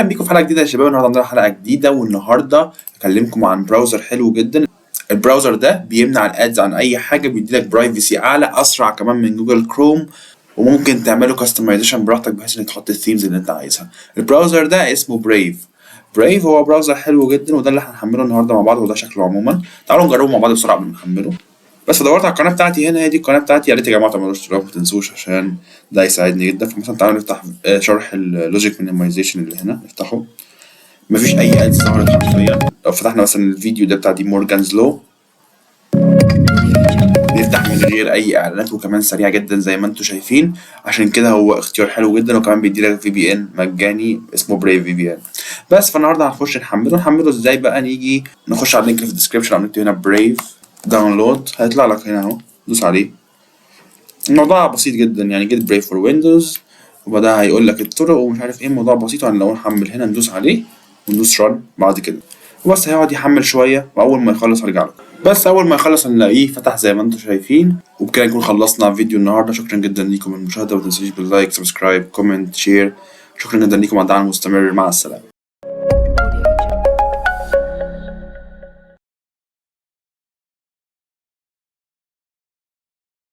اهلا بيكم في حلقه جديده يا شباب. النهارده عندنا حلقه جديده، والنهارده هكلمكم عن براوزر حلو جدا. البراوزر ده بيمنع الادز عن اي حاجه، بيديلك برايفسي اعلى، اسرع كمان من جوجل كروم، وممكن تعمله كاستمايزيشن براحتك بحيث انك تحط الثيمز اللي انت عايزها. البراوزر ده اسمه بريف هو براوزر حلو جدا، وده اللي هنحمله النهارده مع بعض، وده شكله عموما. تعالوا نجربه مع بعض بسرعه قبل ما نحمله. بس دورت على القناه بتاعتي هنا، هي دي القناه بتاعتي. يا ريت يا جماعه تعملوا اشتراك ما تنسوش عشان ده يساعدني جدا. فمثلا تعالوا نفتح شرح اللوجيك مينيمايزيشن اللي هنا، نفتحه. مفيش اي ادز ظهرت حرفيا. لو فتحنا مثلا الفيديو ده بتاع دي مورجانز لو، بيفتح من غير اي اعلانات، وكمان سريع جدا زي ما انتم شايفين. عشان كده هو اختيار حلو جدا، وكمان بيديلك في بي ان مجاني اسمه بريف في بي ان. بس فالنهارده هنخش نحمله ازاي بقى؟ نيجي نخش على اللينك اللي في الديسكربشن، او نكتب هنا بريف داونلود، هيطلع لك هنا اهو، دوس عليه. الموضوع بسيط جدا يعني، جيت بريف فور ويندوز، وبعدها هيقول لك الطرق ومش عارف ايه. الموضوع بسيط. لو نحمل هنا ندوس عليه وندوس ران بعد كده، وبس هيقعد يحمل شويه، واول ما يخلص هرجع لكم. بس اول ما يخلص هنلاقيه فتح زي ما انتم شايفين. وبكده نكون خلصنا فيديو النهارده. شكرا جدا ليكم المشاهده، وما تنسوش باللايك، سبسكرايب، كومنت، شير. شكرا جدا ليكم على الدعم المستمر. مع السلامه.